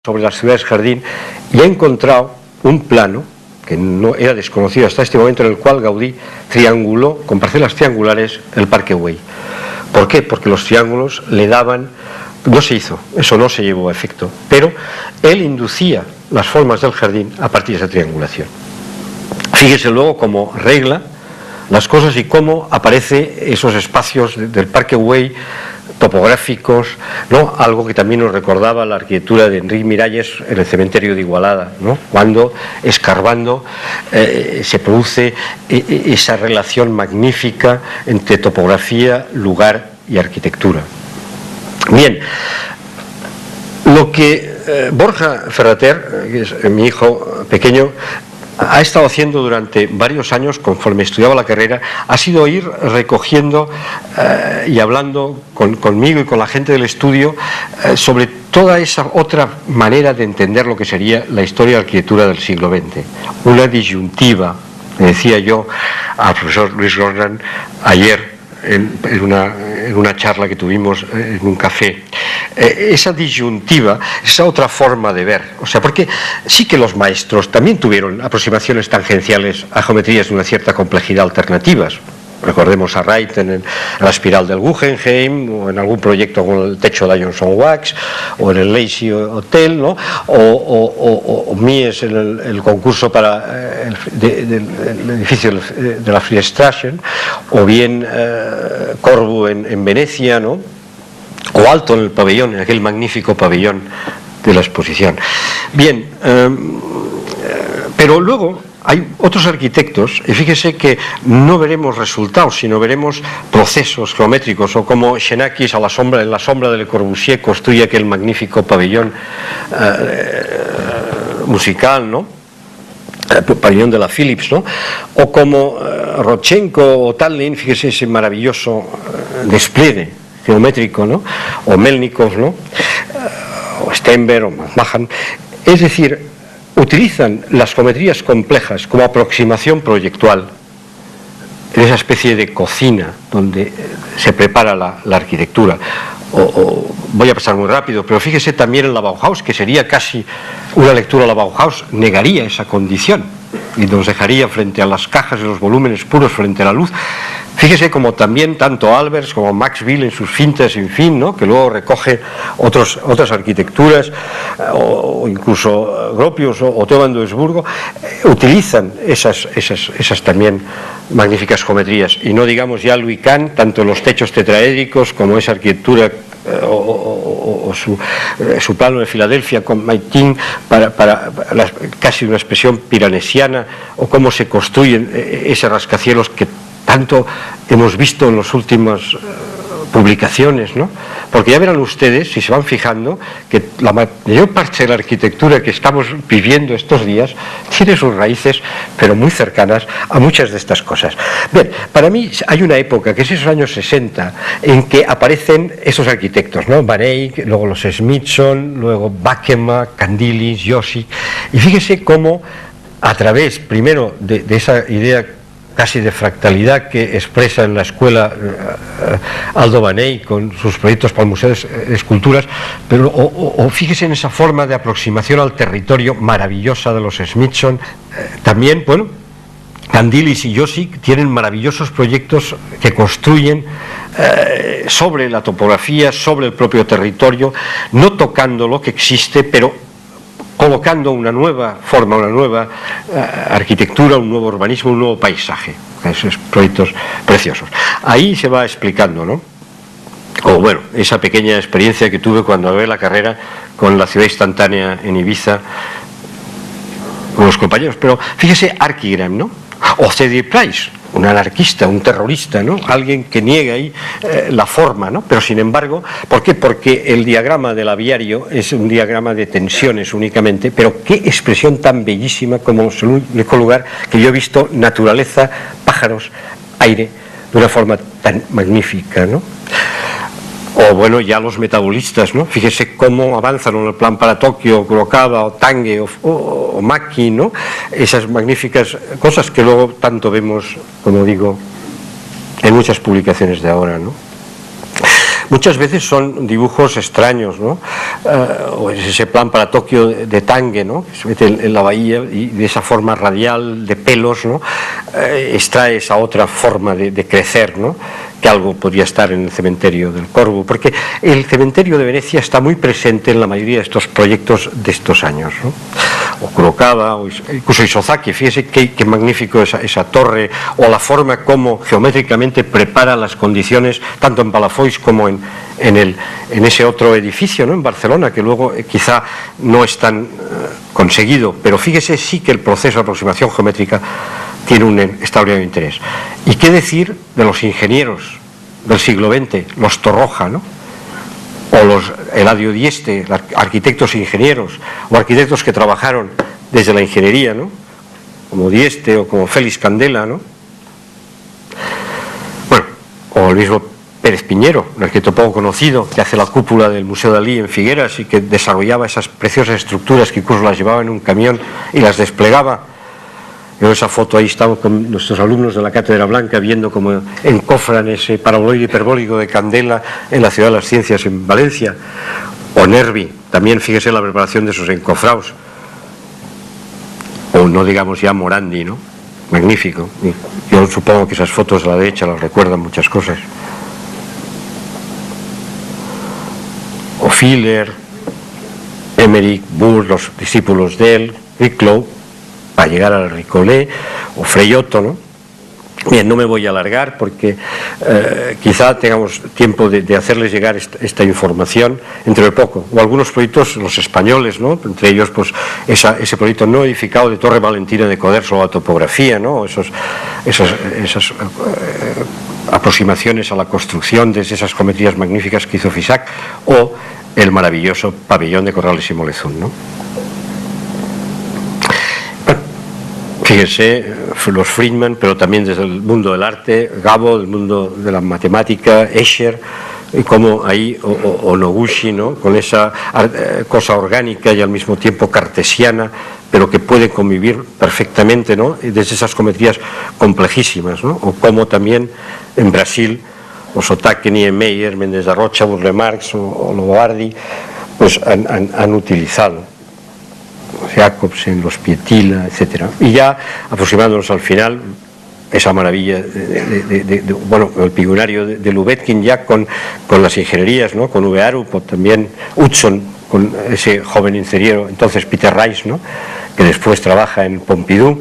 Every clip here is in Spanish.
sobre las ciudades jardín y ha encontrado un plano que no era desconocido hasta este momento, en el cual Gaudí trianguló con parcelas triangulares el Parque Güell. ¿Por qué? Porque los triángulos le daban, no se hizo, eso no se llevó a efecto, pero él inducía las formas del jardín a partir de esa triangulación. Fíjese luego cómo regla las cosas y cómo aparece esos espacios del Parque Güell topográficos, ¿no? Algo que también nos recordaba la arquitectura de Enric Miralles en el cementerio de Igualada, ¿no? Cuando escarbando se produce esa relación magnífica entre topografía, lugar y arquitectura. Bien, lo que Borja Ferrater, que es mi hijo pequeño, ha estado haciendo durante varios años, conforme estudiaba la carrera, ha sido ir recogiendo y hablando conmigo y con la gente del estudio sobre toda esa otra manera de entender lo que sería la historia de la arquitectura del siglo XX. Una disyuntiva, le decía yo al profesor Luis Jordan ayer en una charla que tuvimos en un café, esa disyuntiva, esa otra forma de ver, o sea, porque sí que los maestros también tuvieron aproximaciones tangenciales a geometrías de una cierta complejidad alternativas. Recordemos a Wright en la espiral del Guggenheim, o en algún proyecto con el techo de Johnson Wax, o en el Lazy Hotel, ¿no? o Mies en el concurso para el edificio de la Friedrichstraße, o bien Corbu en Venecia, ¿no? O Alto en el pabellón, en aquel magnífico pabellón de la exposición. Bien, pero luego hay otros arquitectos, y fíjese que no veremos resultados, sino veremos procesos geométricos, o como Xenakis en la sombra de Le Corbusier construye aquel magnífico pabellón musical, ¿no? El pabellón de la Philips, ¿no? O como Rodchenko o Tallinn, fíjese ese maravilloso despliegue geométrico, ¿no? O Melnikov, ¿no? O Steinberg o Mahan. Es decir, utilizan las geometrías complejas como aproximación proyectual en esa especie de cocina donde se prepara la arquitectura. Voy a pasar muy rápido, pero fíjese también en la Bauhaus, que sería casi una lectura de la Bauhaus, negaría esa condición y nos dejaría frente a las cajas y los volúmenes puros frente a la luz. Fíjese como también tanto Albers como Max Bill en sus fintas sin fin, ¿no? Que luego recoge otras arquitecturas, o incluso Gropius o Theo van Doesburgo, utilizan esas también magníficas geometrías. Y no digamos ya Louis Kahn, tanto los techos tetraédricos como esa arquitectura o su plano de Filadelfia con Maitin para casi una expresión piranesiana, o cómo se construyen esos rascacielos que tanto hemos visto en las últimas publicaciones, ¿no? Porque ya verán ustedes, si se van fijando, que la mayor parte de la arquitectura que estamos viviendo estos días tiene sus raíces, pero muy cercanas a muchas de estas cosas. Bien, para mí hay una época, que es esos años 60, en que aparecen esos arquitectos, ¿no? Van Eyck, luego los Smithson, luego Bacema, Candilis, Josik, y fíjese cómo a través, primero, de esa idea casi de fractalidad que expresa en la escuela Aldo Van Eyck con sus proyectos para el Museo de Esculturas, pero o fíjese en esa forma de aproximación al territorio maravillosa de los Smithson. También, bueno, Candilis y Josik tienen maravillosos proyectos que construyen sobre la topografía, sobre el propio territorio, no tocando lo que existe, pero colocando una nueva forma, una nueva arquitectura, un nuevo urbanismo, un nuevo paisaje. Esos proyectos preciosos. Ahí se va explicando, ¿no? O bueno, esa pequeña experiencia que tuve cuando acabé la carrera con la ciudad instantánea en Ibiza, con los compañeros. Pero fíjese Archigram, ¿no? O C.D. Price, un anarquista, un terrorista, ¿no? Alguien que niega ahí la forma, ¿no? Pero sin embargo, ¿por qué? Porque el diagrama del aviario es un diagrama de tensiones únicamente, pero qué expresión tan bellísima, como es el único lugar que yo he visto naturaleza, pájaros, aire, de una forma tan magnífica, ¿no? O bueno, ya los metabolistas, ¿no? Fíjese cómo avanzan en el plan para Tokio, Kurokawa, o Tange, o Maki, ¿no? Esas magníficas cosas que luego tanto vemos, como digo, en muchas publicaciones de ahora, ¿no? Muchas veces son dibujos extraños, ¿no? O es ese plan para Tokio de Tange, ¿no? Que se mete en la bahía y de esa forma radial de pelos, ¿no? Extrae esa otra forma de crecer, ¿no? Que algo podría estar en el cementerio del Corvo, porque el cementerio de Venecia está muy presente en la mayoría de estos proyectos de estos años, ¿no? O Kurokawa, o incluso Isozaki, fíjese qué magnífico esa torre, o la forma como geométricamente prepara las condiciones, tanto en Palafox como en ese otro edificio, ¿no? En Barcelona, que luego quizá no es tan conseguido, pero fíjese sí que el proceso de aproximación geométrica tiene un extraordinario interés. ¿Y qué decir de los ingenieros del siglo XX, los Torroja, ¿no? O los Eladio Dieste, arquitectos e ingenieros, o arquitectos que trabajaron desde la ingeniería, ¿no? Como Dieste o como Félix Candela, ¿no? Bueno, o el mismo Pérez Piñero, un arquitecto poco conocido, que hace la cúpula del Museo Dalí en Figueras y que desarrollaba esas preciosas estructuras que incluso las llevaba en un camión y las desplegaba. En esa foto ahí estamos con nuestros alumnos de la Cátedra Blanca viendo cómo encofran ese paraboloide hiperbólico de Candela en la Ciudad de las Ciencias en Valencia. O Nervi, también fíjese la preparación de esos encofrados. O no digamos ya Morandi, ¿no? Magnífico. Yo supongo que esas fotos a la derecha las recuerdan muchas cosas. O Filler, Emmerich, Burr, los discípulos de él, Wicklow, para llegar al Ricolé, o Freyotto, ¿no? Bien, no me voy a alargar porque quizá tengamos tiempo de hacerles llegar esta información entre de poco, o algunos proyectos, los españoles, ¿no? Entre ellos, pues, ese proyecto no edificado de Torre Valentina de Coder sobre la topografía, ¿no? Esas aproximaciones a la construcción desde esas geometrías magníficas que hizo Fisac, o el maravilloso pabellón de Corrales y Molezzón, ¿no? Fíjense, los Friedman, pero también desde el mundo del arte, Gabo, del mundo de la matemática, Escher, y como ahí, o Noguchi, ¿no? Con esa cosa orgánica y al mismo tiempo cartesiana, pero que puede convivir perfectamente, ¿no? Desde esas geometrías complejísimas, ¿no? O como también en Brasil, los Otake, Niemeyer, Méndez da Rocha, Burle Marx o Lobardi, pues han utilizado. Jacobsen, los Pietila, etcétera. Y ya aproximándonos al final, esa maravilla bueno, el pigurario de Lubetkin ya con las ingenierías, ¿no? Con V. Arup, o también Hudson, con ese joven ingeniero, entonces Peter Rice, ¿no? Que después trabaja en Pompidou.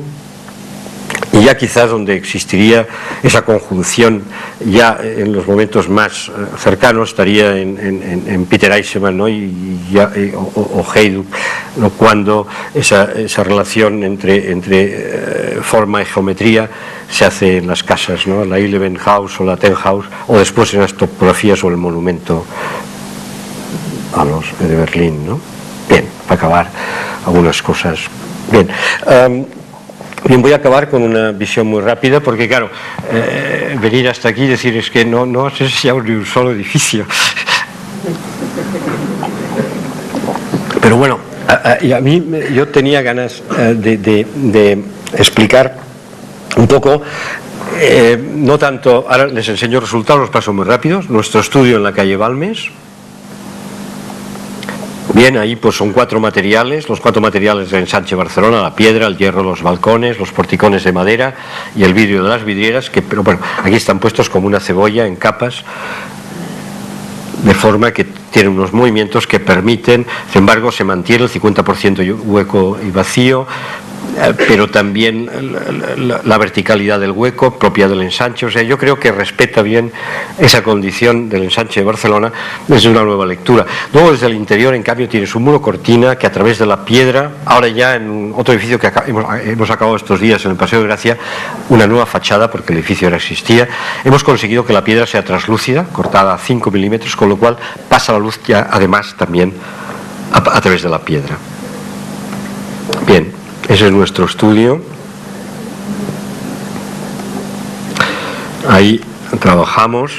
Y ya quizás donde existiría esa conjunción ya en los momentos más cercanos estaría en Peter Eisenman, ¿no? o Hayduk, ¿no? Cuando esa relación entre forma y geometría se hace en las casas, ¿no? La Elevenhaus o la Tenhaus, o después en las topografías o el monumento a los de Berlín, ¿no? Bien, para acabar algunas cosas. Bien. Bien, voy a acabar con una visión muy rápida porque, claro, venir hasta aquí y decir es que no sé si hay ni un solo edificio. Pero bueno, yo tenía ganas de explicar un poco, no tanto, ahora les enseño resultados, los paso muy rápidos, nuestro estudio en la calle Balmes. Bien, ahí pues son 4 materiales, los 4 materiales de ensanche Barcelona: la piedra, el hierro, los balcones, los porticones de madera y el vidrio de las vidrieras, pero bueno, aquí están puestos como una cebolla en capas, de forma que tienen unos movimientos que permiten, sin embargo, se mantiene el 50% hueco y vacío, pero también la verticalidad del hueco propia del ensanche. O sea, yo creo que respeta bien esa condición del ensanche de Barcelona desde una nueva lectura. Luego, desde el interior, en cambio, tiene su muro cortina que a través de la piedra, ahora ya en otro edificio que hemos acabado estos días en el Paseo de Gracia, una nueva fachada, porque el edificio ya existía, hemos conseguido que la piedra sea translúcida, cortada a 5 milímetros, con lo cual pasa la luz ya además también a través de la piedra. Bien, ese es nuestro estudio. Ahí trabajamos.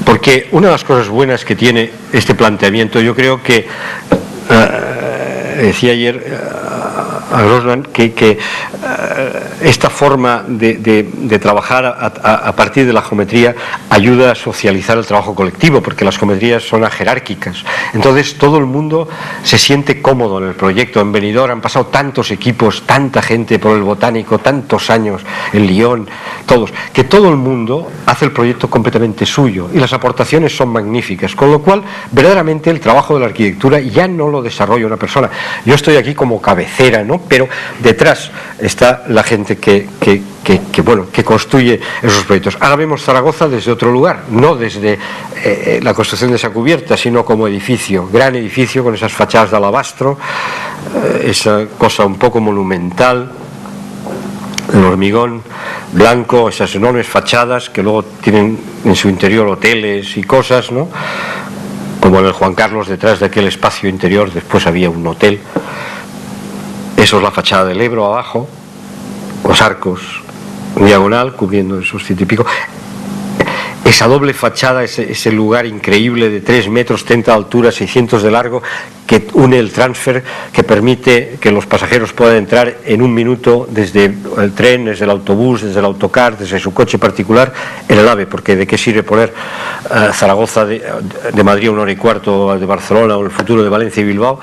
Porque una de las cosas buenas que tiene este planteamiento, yo creo que decía ayer a Rosland que esta forma de trabajar a partir de la geometría ayuda a socializar el trabajo colectivo, porque las geometrías son ajerárquicas. Entonces todo el mundo se siente cómodo en el proyecto. En Benidorm han pasado tantos equipos, tanta gente por el Botánico, tantos años en Lyon, todos, que todo el mundo hace el proyecto completamente suyo y las aportaciones son magníficas, con lo cual verdaderamente el trabajo de la arquitectura ya no lo desarrolla una persona. Yo estoy aquí como cabecera, ¿no? Pero detrás está la gente que construye esos proyectos. Ahora vemos Zaragoza desde otro lugar, no desde la construcción de esa cubierta, sino como edificio, gran edificio con esas fachadas de alabastro, esa cosa un poco monumental, el hormigón blanco, esas enormes fachadas que luego tienen en su interior hoteles y cosas, ¿no? Como en el Juan Carlos, detrás de aquel espacio interior después había un hotel. Eso es la fachada del Ebro abajo, los arcos diagonal cubriendo esos 100 y pico. Esa doble fachada, ese lugar increíble de 3 metros, 30 de altura, 600 de largo, que une el transfer, que permite que los pasajeros puedan entrar en un minuto desde el tren, desde el autobús, desde el autocar, desde su coche particular, en el AVE, porque ¿de qué sirve poner Zaragoza de Madrid 1 hora y cuarto, de Barcelona o el futuro de Valencia y Bilbao,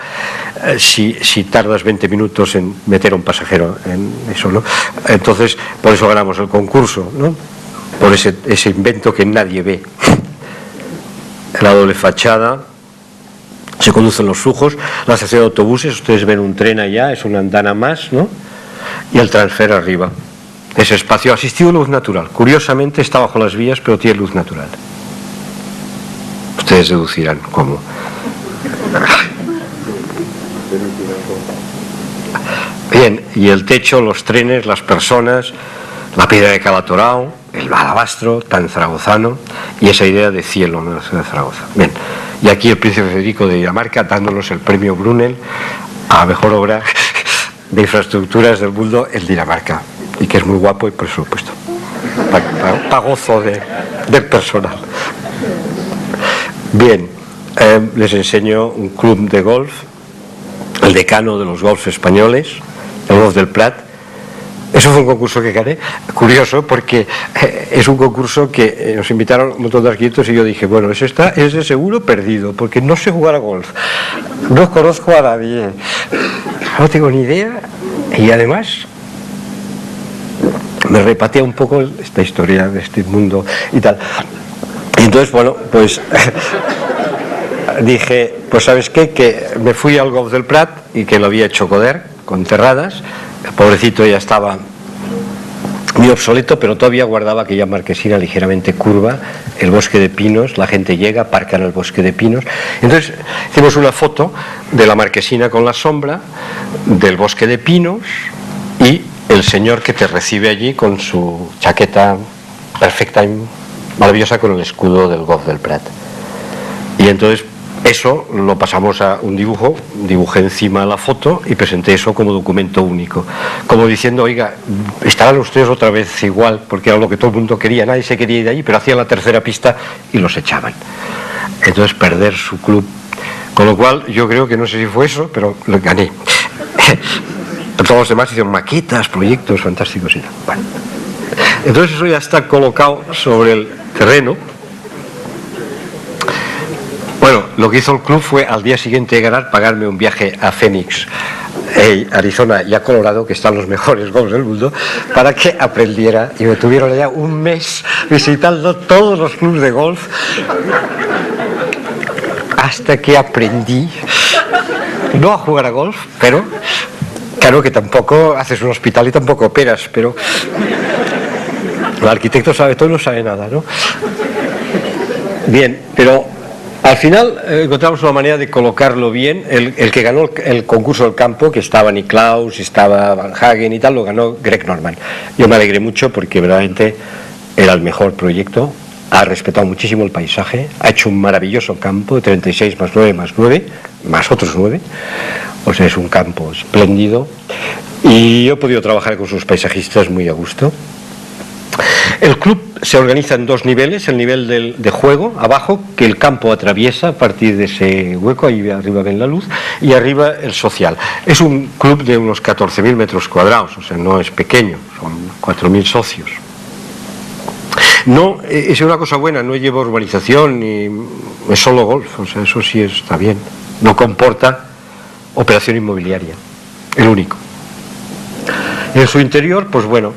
si tardas 20 minutos en meter a un pasajero en eso, ¿no? Entonces, por eso ganamos el concurso, ¿no? Por ese invento que nadie ve. La doble fachada, se conducen los flujos, la estación de autobuses, ustedes ven un tren allá, es una andana más, ¿no? Y el transfer arriba. Ese espacio asistido de luz natural. Curiosamente está bajo las vías, pero tiene luz natural. Ustedes deducirán cómo. Bien, y el techo, los trenes, las personas, la piedra de Calatorao, el alabastro tan zaragozano y esa idea de cielo en la ciudad de Zaragoza. Bien, y aquí el príncipe Federico de Dinamarca dándonos el premio Brunel a la mejor obra de infraestructuras del mundo en Dinamarca, y que es muy guapo y por eso lo he puesto para gozo del personal. Bien, les enseño un club de golf, el decano de los golfs españoles, el Golf del Prat. Eso fue un concurso que gané, curioso, porque es un concurso que nos invitaron un montón de arquitectos y yo dije, bueno, eso es de seguro perdido, porque no sé jugar a golf, no conozco a nadie, no tengo ni idea, y además me repatea un poco esta historia de este mundo y tal. Y entonces, bueno, pues dije, pues ¿sabes qué? Que me fui al Golf del Prat y que lo había hecho Coder, con Terradas. El pobrecito ya estaba muy obsoleto, pero todavía guardaba aquella marquesina ligeramente curva, el bosque de pinos, la gente llega, aparca en el bosque de pinos. Entonces hicimos una foto de la marquesina con la sombra, del bosque de pinos y el señor que te recibe allí con su chaqueta perfecta y maravillosa con el escudo del Golf del Prat. Y entonces eso lo pasamos a un dibujo, dibujé encima la foto y presenté eso como documento único, como diciendo, oiga, estarán ustedes otra vez igual, porque era lo que todo el mundo quería, nadie se quería ir de allí, pero hacían la tercera pista y los echaban. Entonces perder su club, con lo cual yo creo que no sé si fue eso, pero lo gané. Todos los demás hicieron maquetas, proyectos fantásticos y tal. Bueno. Entonces eso ya está colocado sobre el terreno. Bueno, lo que hizo el club fue al día siguiente de ganar pagarme un viaje a Phoenix, Arizona y a Colorado, que están los mejores golfs del mundo, para que aprendiera, y me tuvieron allá un mes visitando todos los clubs de golf hasta que aprendí no a jugar a golf, pero claro que tampoco haces un hospital y tampoco operas, pero el arquitecto sabe todo y no sabe nada, ¿no? Bien, pero al final encontramos una manera de colocarlo bien. El que ganó el concurso del campo, que estaba Niklaus, estaba Van Hagen y tal, lo ganó Greg Norman. Yo me alegré mucho porque verdaderamente era el mejor proyecto, ha respetado muchísimo el paisaje, ha hecho un maravilloso campo de 36 más 9 más 9, más otros 9, o sea, es un campo espléndido y yo he podido trabajar con sus paisajistas muy a gusto. El club se organiza en dos niveles: el nivel de juego, abajo, que el campo atraviesa a partir de ese hueco, ahí arriba ven la luz, y arriba el social. Es un club de unos 14.000 metros cuadrados, o sea, no es pequeño, son 4.000 socios. No, es una cosa buena, no lleva urbanización, ni es solo golf, o sea, eso sí está bien. No comporta operación inmobiliaria, el único. En su interior, pues bueno,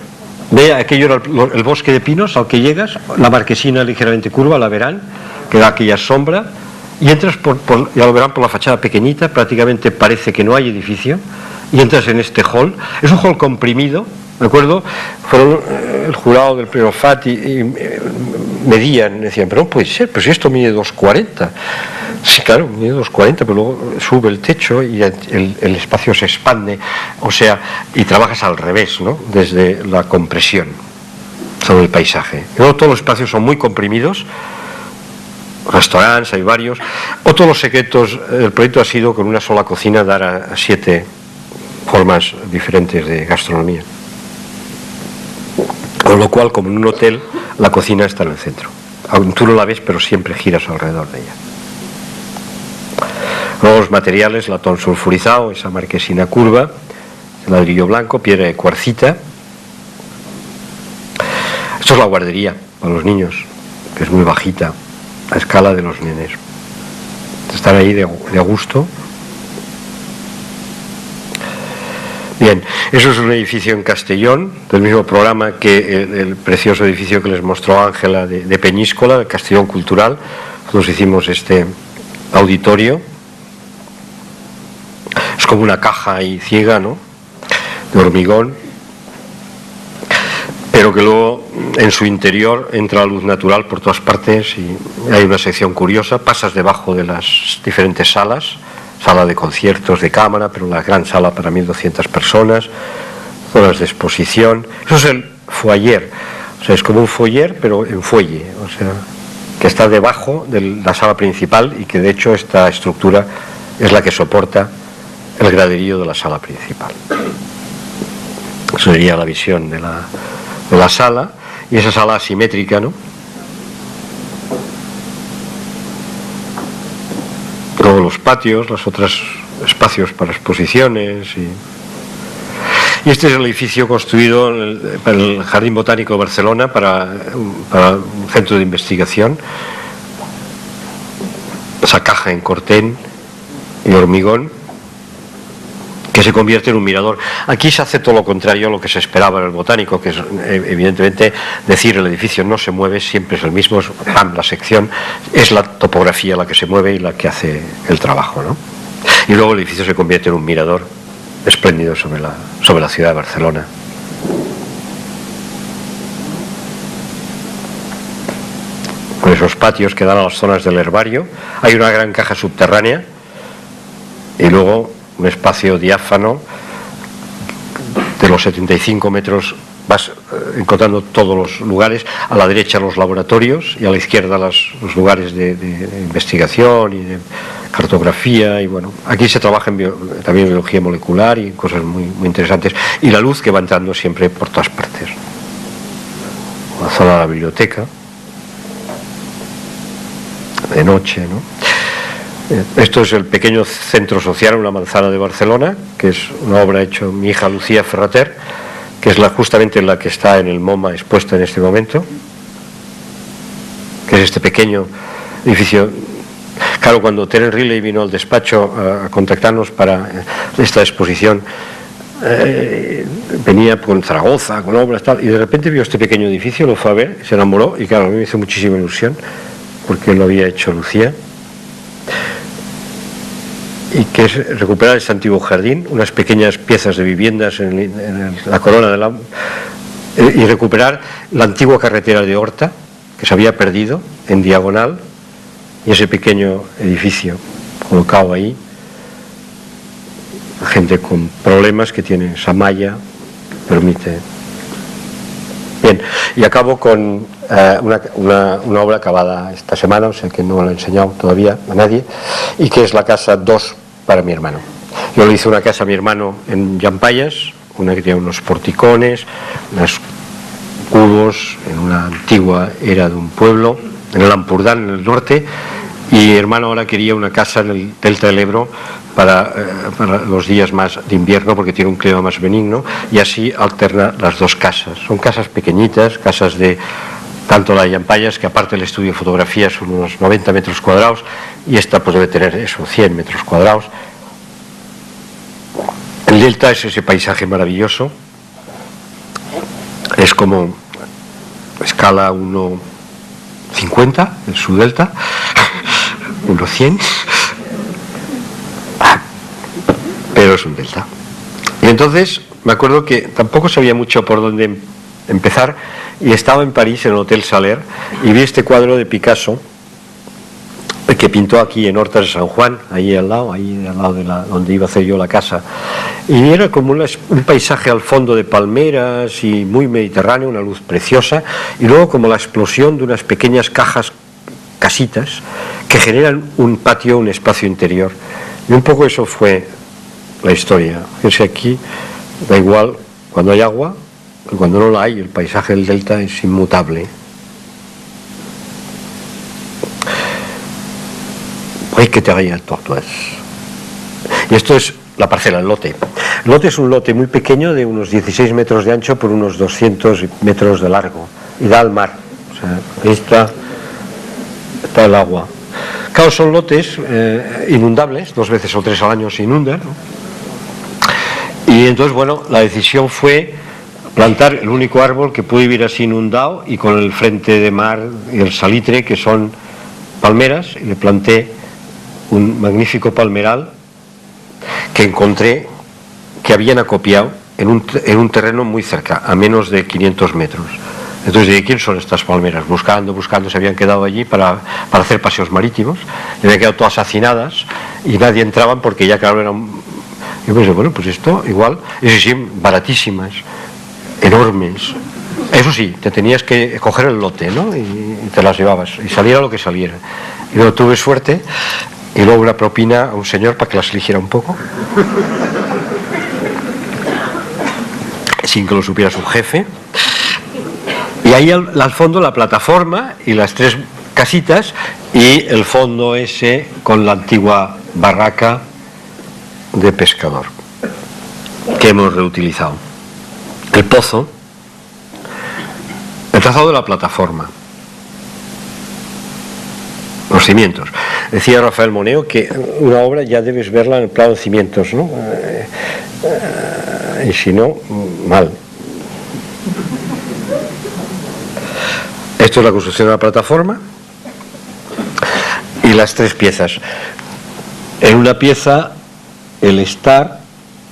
ve, aquello era el bosque de pinos al que llegas, la marquesina ligeramente curva, la verán, que da aquella sombra, y entras ya lo verán, por la fachada pequeñita, prácticamente parece que no hay edificio, y entras en este hall. Es un hall comprimido, ¿de acuerdo? Fueron el jurado del premio FAT y medían, decían, pero no puede ser, pero si esto mide 2,40. Sí, claro, mide 2,40, pero luego sube el techo y el espacio se expande, o sea, y trabajas al revés, ¿no? Desde la compresión sobre el paisaje. Luego todos los espacios son muy comprimidos, restaurantes, hay varios. Otro de los secretos del proyecto ha sido con una sola cocina dar a 7 formas diferentes de gastronomía. Con lo cual, como en un hotel, la cocina está en el centro. Tú no la ves, pero siempre giras alrededor de ella. Luego los materiales, latón sulfurizado, esa marquesina curva, ladrillo blanco, piedra de cuarcita. Esto es la guardería para los niños, que es muy bajita, a escala de los nenes. Están ahí de gusto. Bien, eso es un edificio en Castellón, del mismo programa que el precioso edificio que les mostró Ángela de Peñíscola, el Castellón Cultural. Nosotros hicimos este auditorio. Es como una caja ahí ciega, ¿no?, de hormigón, pero que luego en su interior entra la luz natural por todas partes y hay una sección curiosa. Pasas debajo de las diferentes salas, sala de conciertos, de cámara, pero la gran sala para 1.200 personas, zonas de exposición. Eso es el foyer, o sea, es como un foyer pero en fuelle, o sea, que está debajo de la sala principal y que de hecho esta estructura es la que soporta el graderío de la sala principal. Eso sería la visión de la sala, y esa sala asimétrica, ¿no? Luego los patios, los otros espacios para exposiciones y este es el edificio construido para el Jardín Botánico de Barcelona, para un centro de investigación. Esa caja en cortén y hormigón que se convierte en un mirador. Aquí se hace todo lo contrario a lo que se esperaba en el Botánico, que es evidentemente decir el edificio no se mueve, siempre es el mismo, es la sección, es la topografía la que se mueve y la que hace el trabajo, ¿no? Y luego el edificio se convierte en un mirador espléndido sobre la ciudad de Barcelona. Con esos patios que dan a las zonas del herbario, hay una gran caja subterránea y luego un espacio diáfano de los 75 metros, vas encontrando todos los lugares. A la derecha los laboratorios y a la izquierda los lugares de investigación y de cartografía, y bueno, aquí se trabaja también en biología molecular y cosas muy, muy interesantes, y la luz que va entrando siempre por todas partes. La zona de la biblioteca de noche, ¿no? Esto es el pequeño centro social, una manzana de Barcelona, que es una obra hecha mi hija Lucía Ferrater, que es justamente la que está en el MoMA expuesta en este momento, que es este pequeño edificio. Claro, cuando Terence Riley vino al despacho a contactarnos para esta exposición, venía con Zaragoza, con obras tal, y de repente vio este pequeño edificio, lo fue a ver, se enamoró, y claro, a mí me hizo muchísima ilusión, porque lo había hecho Lucía. Y que es recuperar este antiguo jardín, unas pequeñas piezas de viviendas en la corona y recuperar la antigua carretera de Horta, que se había perdido en diagonal, y ese pequeño edificio colocado ahí. Gente con problemas que tiene esa malla, permite. Bien, y acabo con una obra acabada esta semana, o sea que no la he enseñado todavía a nadie, y que es la casa 2 para mi hermano. Yo le hice una casa a mi hermano en Llampayas, una que tiene unos porticones, unas cubos en una antigua era de un pueblo, en el Ampurdán, en el norte, y mi hermano ahora quería una casa en el delta del Ebro para los días más de invierno, porque tiene un clima más benigno, y así alterna las dos casas. Son casas pequeñitas, casas de tanto la de Llampayas, que aparte del estudio de fotografía son unos 90 metros cuadrados, y esta pues debe tener eso, 100 metros cuadrados. El delta es ese paisaje maravilloso, es como escala 1,50 el subdelta, 1,100, pero es un delta. Y entonces me acuerdo que tampoco sabía mucho por dónde empezar, y estaba en París en el Hotel Saler y vi este cuadro de Picasso que pintó aquí en Hortas de San Juan, ahí al lado de donde iba a hacer yo la casa, y era como un paisaje al fondo de palmeras y muy mediterráneo, una luz preciosa, y luego como la explosión de unas pequeñas casitas que generan un patio, un espacio interior, y un poco eso fue la historia. Fíjense, aquí da igual cuando hay agua que cuando no la hay, el paisaje del delta es inmutable. Que te vaya el tortuas. Y esto es la parcela, el lote. El lote es un lote muy pequeño de unos 16 metros de ancho por unos 200 metros de largo y da al mar. O sea, ahí está el agua. Claro, son lotes inundables, 2 veces o 3 al año se inundan, ¿no? Y entonces, bueno, la decisión fue plantar el único árbol que puede vivir así inundado y con el frente de mar y el salitre, que son palmeras, y le planté un magnífico palmeral que encontré que habían acopiado en un terreno muy cerca, a menos de 500 metros. Entonces dije, ¿quién son estas palmeras? Buscando, se habían quedado allí para hacer paseos marítimos, y habían quedado todas hacinadas y nadie entraban porque ya, claro, eran... Yo pensé, bueno, pues esto igual, y sí, baratísimas, enormes. Eso sí, te tenías que coger el lote, ¿no? Y te las llevabas, y saliera lo que saliera. Y luego tuve suerte, y luego una propina a un señor para que las eligiera un poco, sin que lo supiera su jefe. Y ahí al fondo la plataforma y las 3 casitas, y el fondo ese con la antigua barraca de pescador que hemos reutilizado. El pozo, el trazado de la plataforma, los cimientos. Decía Rafael Moneo que una obra ya debes verla en el plano de cimientos, ¿no? Y si no, mal. Esto es la construcción de la plataforma y las 3 piezas. En una pieza el estar,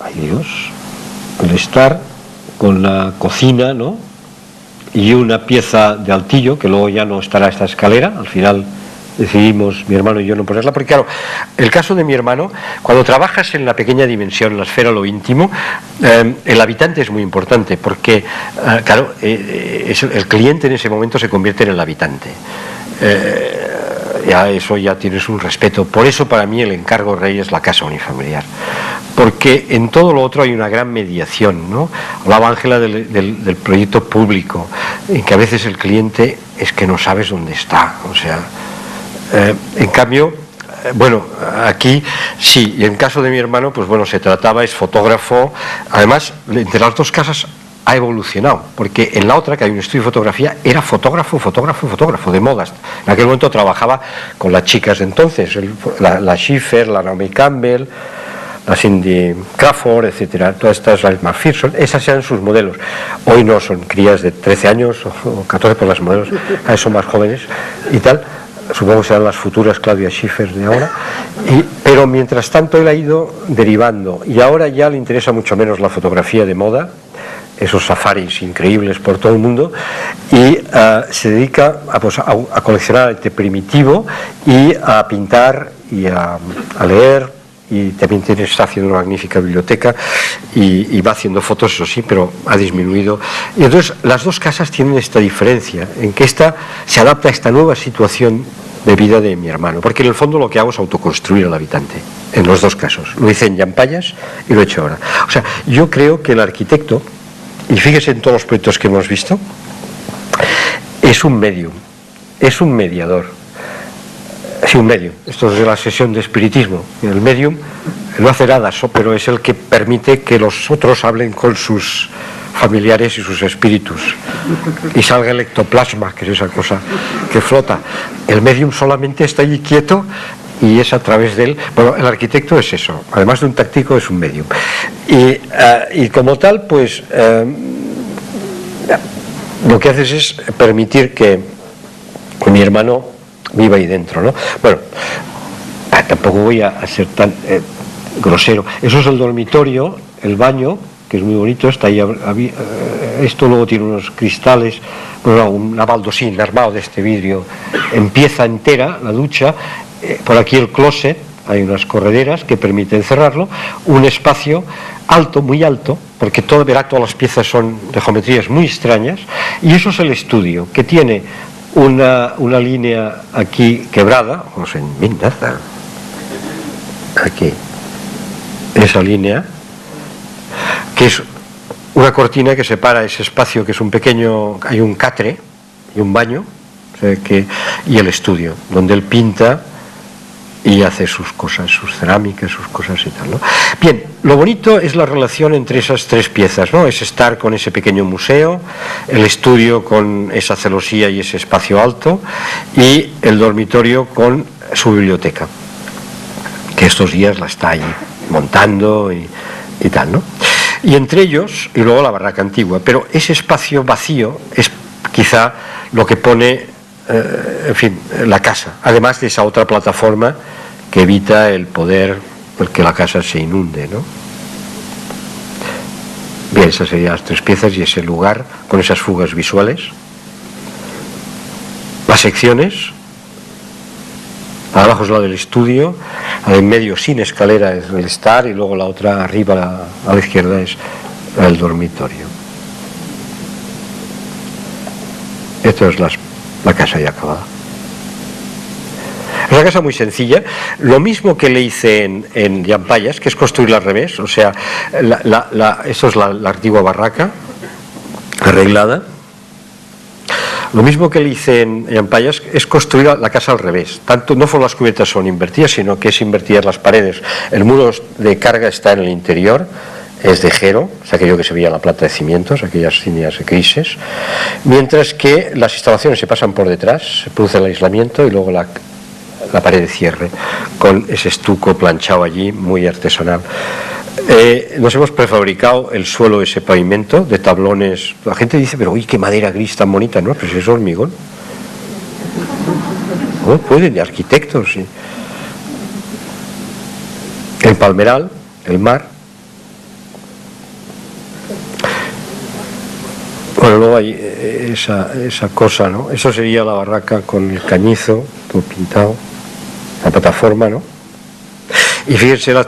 ay Dios, el estar con la cocina, ¿no? Y una pieza de altillo, que luego ya no estará esta escalera, al final decidimos mi hermano y yo no ponerla, porque claro, el caso de mi hermano, cuando trabajas en la pequeña dimensión, en la esfera, lo íntimo, el habitante es muy importante, porque claro, el cliente en ese momento se convierte en el habitante. Ya eso ya tienes un respeto. Por eso para mí el encargo rey es la casa unifamiliar, porque en todo lo otro hay una gran mediación, ¿no? Hablaba Ángela del proyecto público, en que a veces el cliente es que no sabes dónde está, o sea, en cambio, bueno, aquí sí, y en caso de mi hermano, pues bueno, se trataba, es fotógrafo, además, entre las 2 casas ha evolucionado, porque en la otra, que hay un estudio de fotografía, era fotógrafo de modas. En aquel momento trabajaba con las chicas de entonces, la Schiffer, la Naomi Campbell, la Cindy Crawford, etcétera, todas estas, las McPherson, esas eran sus modelos. Hoy no, son crías de 13 años o 14, por las modelos, cada vez son más jóvenes y tal. Supongo que serán las futuras Claudia Schiffer de ahora, pero mientras tanto él ha ido derivando, y ahora ya le interesa mucho menos la fotografía de moda, esos safaris increíbles por todo el mundo, y se dedica a coleccionar arte primitivo y a pintar y a leer, y también está haciendo una magnífica biblioteca y va haciendo fotos, eso sí, pero ha disminuido. Y entonces las 2 casas tienen esta diferencia, en que esta se adapta a esta nueva situación de vida de mi hermano, porque en el fondo lo que hago es autoconstruir al habitante, en los 2 casos. Lo hice en Llampayas y lo he hecho ahora. O sea, yo creo que el arquitecto, y fíjese en todos los proyectos que hemos visto, es un medium, es un mediador. Sí, un medium. Esto es de la sesión de espiritismo. El medium no hace nada, pero es el que permite que los otros hablen con sus familiares y sus espíritus y salga el ectoplasma, que es esa cosa que flota. El medium solamente está allí quieto y es a través de él. Bueno, el arquitecto es eso, además de un táctico es un medium y como tal pues lo que haces es permitir que mi hermano viva ahí dentro, ¿no? Bueno, tampoco voy a ser tan grosero. Eso es el dormitorio, el baño, que es muy bonito, está ahí, esto luego tiene unos cristales, bueno, una baldosín armado de este vidrio, en pieza entera, la ducha, por aquí el closet, hay unas correderas que permiten cerrarlo, un espacio alto, muy alto, porque verá, todas las piezas son de geometrías muy extrañas, y eso es el estudio, que tiene una línea aquí quebrada, vamos en nada, aquí, esa línea, que es una cortina que separa ese espacio, que es un pequeño, hay un catre y un baño, o sea y el estudio, donde él pinta y hace sus cosas, sus cerámicas, sus cosas y tal, ¿no? Bien, lo bonito es la relación entre esas tres piezas, ¿no? Es estar con ese pequeño museo, el estudio con esa celosía y ese espacio alto, y el dormitorio con su biblioteca, que estos días la está ahí montando y tal, ¿no? Y entre ellos, y luego la barraca antigua, pero ese espacio vacío es quizá lo que pone, en fin, la casa, además de esa otra plataforma que evita el poder, el que la casa se inunde, ¿no? Bien, esas serían las tres piezas y ese lugar con esas fugas visuales. Las secciones, abajo es la del estudio, en medio sin escalera es el estar y luego la otra arriba a la izquierda es el dormitorio. Esto es la casa ya acabada. Es una casa muy sencilla, lo mismo que le hice en Llampayas, que es construirla al revés, o sea, esto es la antigua barraca arreglada. Lo mismo que le hice en Llampayas es construir la casa al revés. Tanto no solo las cubiertas son invertidas, sino que es invertidas las paredes. El muro de carga está en el interior, es de Jero, es aquello que se veía en la plata de cimientos, aquellas líneas grises, mientras que las instalaciones se pasan por detrás, se produce el aislamiento y luego la pared de cierre, con ese estuco planchado allí, muy artesanal. Nos hemos prefabricado el suelo, ese pavimento de tablones. La gente dice, pero uy, qué madera gris tan bonita, ¿no? Pues es hormigón. ¿Cómo pueden? De arquitectos, sí. El palmeral, el mar. Bueno, luego hay esa cosa, ¿no? Eso sería la barraca con el cañizo, todo pintado, la plataforma, ¿no? Y fíjense las